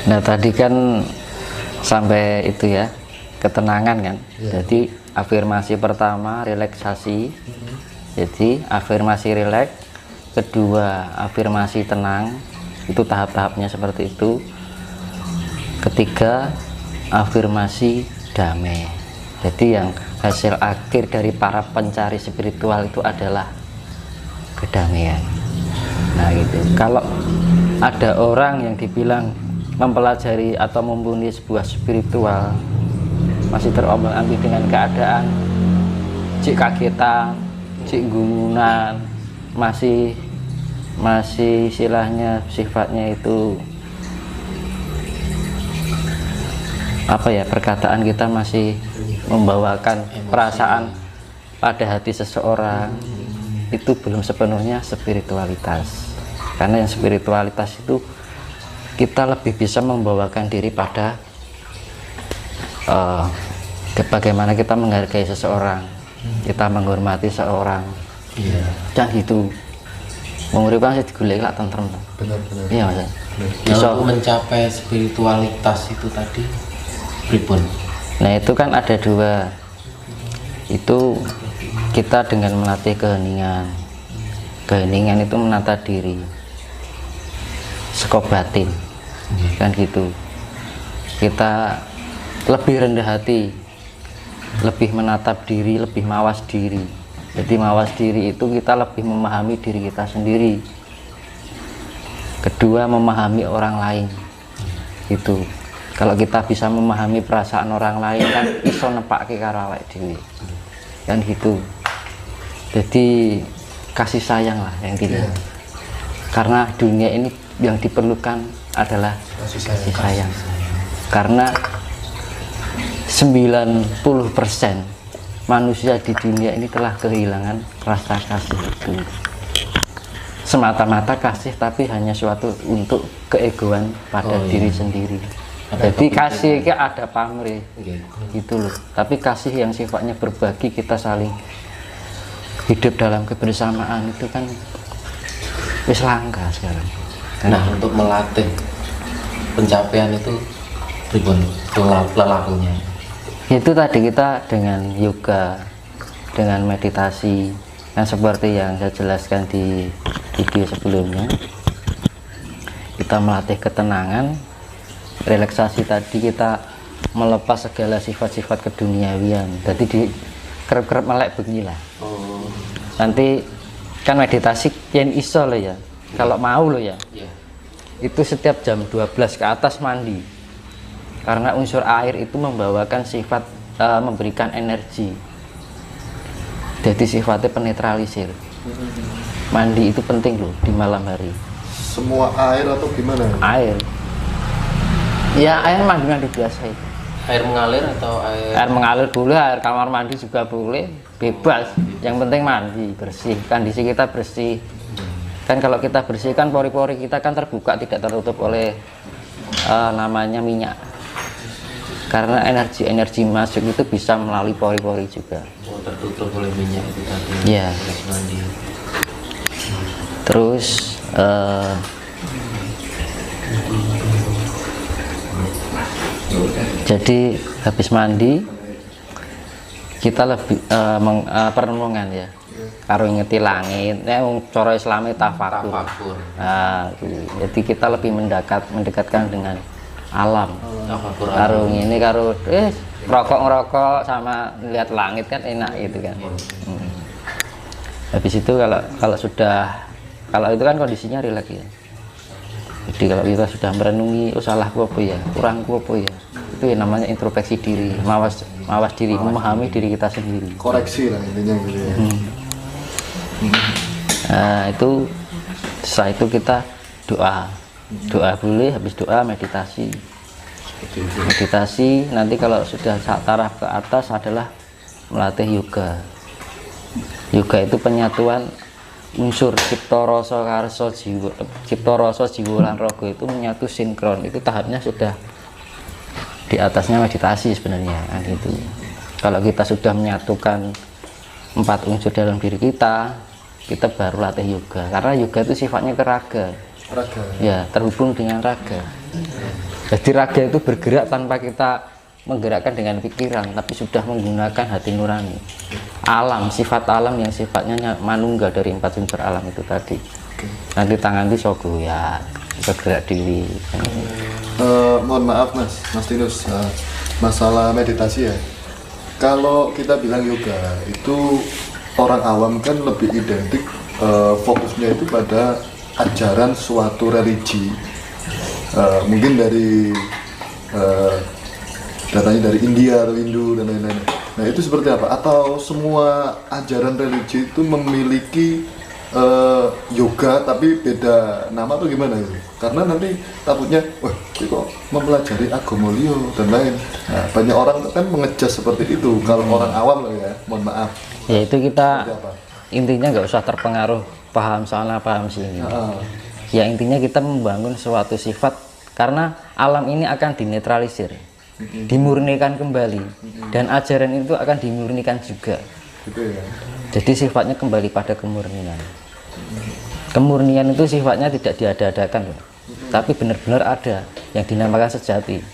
Nah tadi kan sampai itu ya, ketenangan kan. Jadi afirmasi pertama relaksasi. Jadi afirmasi rileks, kedua afirmasi tenang, itu tahap-tahapnya seperti itu. Ketiga afirmasi damai. Jadi yang hasil akhir dari para pencari spiritual itu adalah kedamaian. Nah gitu. Kalau ada orang yang dibilang mempelajari atau mumpuni sebuah spiritual masih terombang-ambing dengan keadaan, cik kagetan, cik gumunan, masih istilahnya sifatnya itu apa ya, perkataan kita masih membawakan perasaan pada hati seseorang, itu belum sepenuhnya spiritualitas. Karena yang spiritualitas itu kita lebih bisa membawakan diri pada bagaimana kita menghargai seseorang, kita menghormati seorang. Jangan gitu. Menguripkan sih digulai lah tentrem. Benar-benar. Iya mas. Bisa mencapai spiritualitas itu tadi, pripun? Nah itu kan ada dua. Itu kita dengan melatih keheningan. Keheningan itu menata diri, sekop batin, kan gitu. Kita lebih rendah hati, lebih menatap diri, lebih mawas diri. Jadi mawas diri itu kita lebih memahami diri kita sendiri. Kedua, memahami orang lain. Gitu. Kalau kita bisa memahami perasaan orang lain kan iso nepake karo awake dhewe. Kan gitu. Jadi kasih sayang lah yang tidak. Karena dunia ini yang diperlukan adalah kasih sayang. Karena 90% manusia di dunia ini telah kehilangan rasa kasih itu. Semata-mata kasih tapi hanya suatu untuk keegoan pada diri sendiri. Jadi kasih itu ada pamrih gitu loh. Tapi kasih yang sifatnya berbagi, kita saling hidup dalam kebersamaan, itu kan wis langka sekarang. Nah untuk melatih pencapaian itu pripun lelakunya? Itu tadi kita dengan yoga, dengan meditasi, yang seperti yang saya jelaskan di video sebelumnya. Kita melatih ketenangan, relaksasi tadi kita melepas segala sifat-sifat keduniawian. Jadi di kerep-kerep melek beginilah. Nanti kan meditasi yang iso loh ya, kalau mau loh ya. Itu setiap jam 12 ke atas mandi. Karena unsur air itu membawakan sifat memberikan energi. Jadi sifatnya penetralisir. Mandi itu penting loh di malam hari. Semua air atau gimana? Air. Ya air mandi biasa itu. Air mengalir atau air? Air mengalir boleh, air kamar mandi juga boleh, bebas. Yang penting mandi bersih, kondisi kita bersih. Kan kalau kita bersihkan pori-pori kita kan terbuka, tidak tertutup oleh namanya minyak. Karena energi masuk itu bisa melalui pori-pori juga. Tertutup oleh minyak itu tadi. Iya. Mandi. Terus jadi habis mandi kita lebih perenungan ya. Karo ngeti langit, cara Islami tafakur. Nah, jadi kita lebih mendekatkan dengan alam. Karo ini karo ngerokok sama lihat langit kan enak gitu kan. Habis itu kalau itu kan kondisinya rileks ya. Jadi kalau kita sudah merenungi, oh salahku apa ya, kurangku apa ya, itu yang namanya introspeksi diri, mawas diri, memahami diri kita sendiri. Koreksi lah intinya gitu ya. Nah itu setelah itu kita doa boleh, habis doa meditasi. Nanti kalau sudah taraf ke atas adalah melatih yoga. Yoga itu penyatuan unsur cipta rasa karsa jiwa, cipta rasa jiwa lan raga itu menyatu sinkron. Itu tahapnya sudah di atasnya meditasi sebenarnya kan itu. Kalau kita sudah menyatukan 4 unsur dalam diri kita baru latih yoga. Karena yoga itu sifatnya keraga. Raga. Ya, terhubung dengan raga. Jadi raga itu bergerak tanpa kita menggerakkan dengan pikiran, tapi sudah menggunakan hati nurani. Alam, sifat alam yang sifatnya manunggal dari 4 unsur alam itu tadi. Nanti tangan itu sogo ya, bergerak diri. Mohon maaf Mas Tinus, masalah meditasi ya. Kalau kita bilang yoga itu orang awam kan lebih identik fokusnya itu pada ajaran suatu religi, mungkin dari datanya dari India atau Hindu dan lain-lain. Nah itu seperti apa? Atau semua ajaran religi itu memiliki yoga tapi beda nama atau gimana itu? Karena nanti takutnya, wah ini kok mempelajari agama liya dan lain. Nah, banyak orang kan mengejas seperti itu. Kalau orang awam lah ya, mohon maaf. Ya itu kita Seperti apa? intinya nggak usah terpengaruh paham sana paham sini. Ya intinya kita membangun suatu sifat karena alam ini akan dinetralisir, dimurnikan kembali, dan ajaran itu akan dimurnikan juga. Gitu ya. Jadi sifatnya kembali pada kemurnian. Kemurnian itu sifatnya tidak diada-adakan, tapi benar-benar ada yang dinamakan sejati.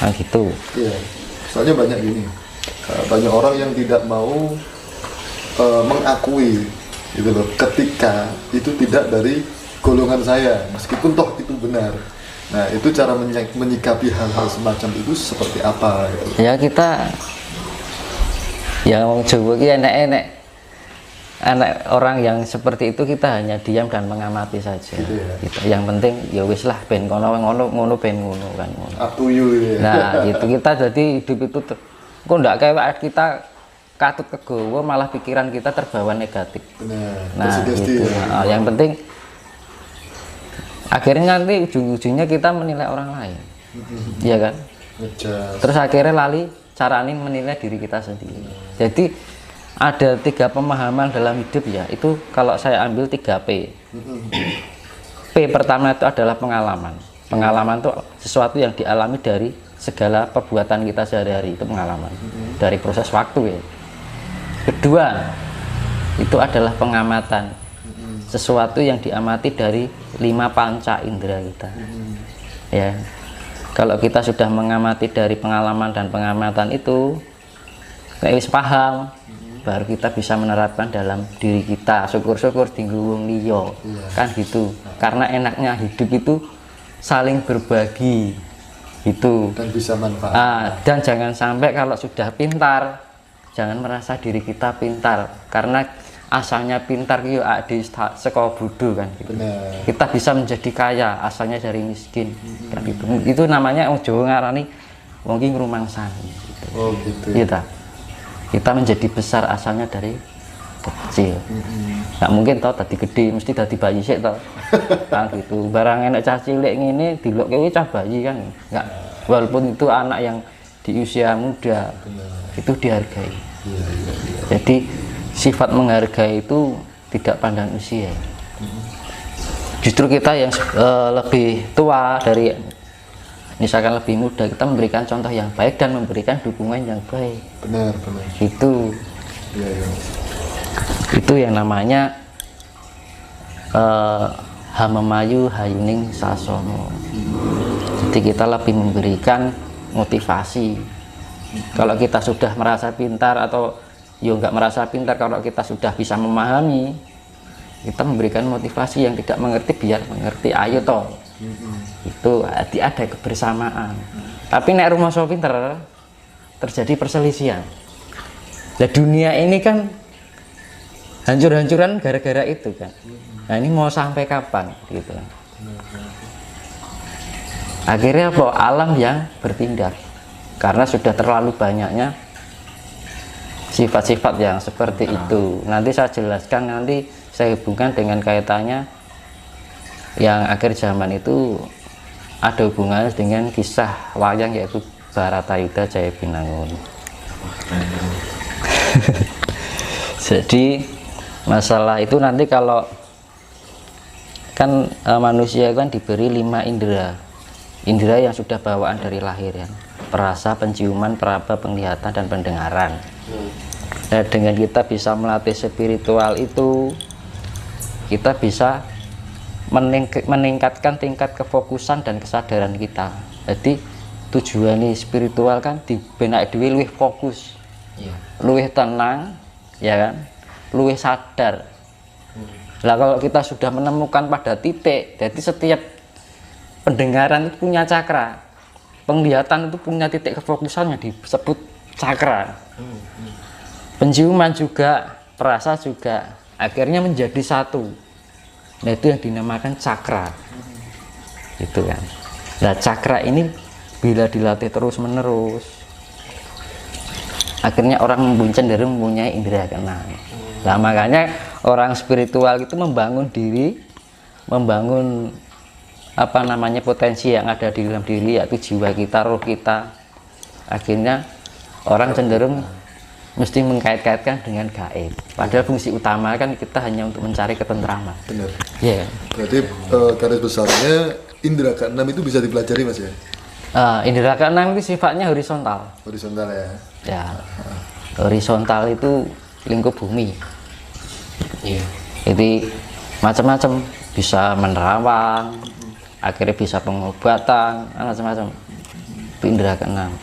Nah gitu. Iya. Soalnya banyak gini, banyak orang yang tidak mau mengakui gitu loh, ketika itu tidak dari golongan saya, meskipun toh itu benar. Nah itu cara menyikapi hal-hal semacam itu seperti apa gitu. Ya kita ya wong Jawa ki enek-enek anak orang yang seperti itu, kita hanya diam dan mengamati saja. Gitu ya. Gitu. Yang penting ya wis lah ben kono ngono ben ngono kan ngono. Up to you ya. Nah gitu kita jadi hidup itu kok ndak kayak kita katut kegowo, malah pikiran kita terbawa negatif. Benar. Nah Tersugesti gitu. ya. Nah, yang penting akhirnya nanti ujung-ujungnya kita menilai orang lain, iya kan? Ngejas. Terus akhirnya lali cara ini menilai diri kita sendiri. Jadi ada 3 pemahaman dalam hidup ya, itu kalau saya ambil 3 P. P pertama itu adalah pengalaman. Pengalaman itu sesuatu yang dialami dari segala perbuatan kita sehari-hari, itu pengalaman dari proses waktu ya. Kedua itu adalah pengamatan, sesuatu yang diamati dari 5 panca indera kita. Ya, kalau kita sudah mengamati dari pengalaman dan pengamatan itu, wis paham, baru kita bisa menerapkan dalam diri kita. Syukur-syukur tinggu wong liya, kan gitu. Karena enaknya hidup itu saling berbagi, gitu. Dan bisa manfaat. Dan jangan sampai kalau sudah pintar, jangan merasa diri kita pintar, karena asalnya pintar itu di sekolah bodoh kan gitu. Benar. Kita bisa menjadi kaya asalnya dari miskin kan gitu. Itu namanya wong Jawa ngarani wong ki ngrumangsani gitu. Oh gitu. Iya, kita menjadi besar asalnya dari kecil. Nggak mungkin tau tadi gede mesti tadi bayi sik tau. Kan gitu. Barang enak cah cilik ngene dilokke kuwi cah bayi kan. Enggak. Walaupun itu anak yang di usia muda, itu dihargai. Jadi sifat menghargai itu tidak pandang usia. Justru kita yang lebih tua dari, misalkan lebih muda, kita memberikan contoh yang baik dan memberikan dukungan yang baik. Benar. Itu Iya. itu yang namanya hamemayu hayuning sasono. Jadi kita lebih memberikan motivasi. Kalau kita sudah merasa pintar atau nggak merasa pintar, kalau kita sudah bisa memahami, kita memberikan motivasi. Yang tidak mengerti biar mengerti, ayo toh. Itu ada kebersamaan. Tapi nek rumah so pinter terjadi perselisihan. Nah dunia ini kan hancur-hancuran gara-gara itu kan. Nah ini mau sampai kapan gitu. Akhirnya apa? Alam yang bertindak, karena sudah terlalu banyaknya sifat-sifat yang seperti itu. Nanti saya jelaskan, nanti saya hubungkan dengan kaitannya yang akhir zaman itu ada hubungannya dengan kisah wayang, yaitu Baratayuda Jaya Binangun. Jadi masalah itu nanti kalau kan manusia kan diberi 5 indera yang sudah bawaan dari lahir ya, perasa, penciuman, peraba, penglihatan, dan pendengaran. Nah, dengan kita bisa melatih spiritual itu, kita bisa meningkatkan tingkat kefokusan dan kesadaran kita. Jadi tujuan spiritual kan di benak dhewe luwih fokus, Iya. luwih tenang, ya kan, luwih sadar. Lah kalau kita sudah menemukan pada titik, jadi setiap pendengaran itu punya cakra, penglihatan itu punya titik kefokusannya disebut cakra, penciuman juga, perasa juga, akhirnya menjadi satu. Nah itu yang dinamakan cakra, gitu kan. Nah cakra ini bila dilatih terus menerus, akhirnya orang cenderung mempunyai indera keenam. Nah makanya orang spiritual itu membangun diri, membangun potensi yang ada di dalam diri, yaitu jiwa kita, roh kita. Akhirnya orang cenderung mesti mengkait-kaitkan dengan gaib. Padahal fungsi utama kan kita hanya untuk mencari ketentraman. Benar. Iya. Berarti garis besarnya indera keenam itu bisa dipelajari Mas ya? Indera keenam itu sifatnya horizontal. Horizontal ya. Ya. Horizontal itu lingkup bumi. Iya. Jadi macam-macam, bisa menerawang, akhirnya bisa pengobatan, macam-macam. Itu indera keenam.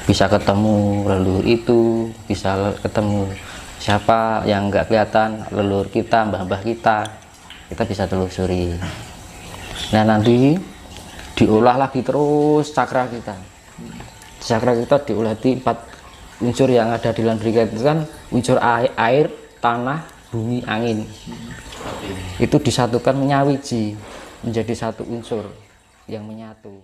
Bisa ketemu leluhur itu, bisa ketemu siapa yang nggak kelihatan, leluhur kita, mbah-mbah kita bisa telusuri. Nah nanti diolah lagi terus cakra kita. Cakra kita diolah di 4 unsur yang ada di dalam diri kita itu kan unsur air, tanah, bumi, angin. Itu disatukan menyawiji menjadi satu unsur yang menyatu.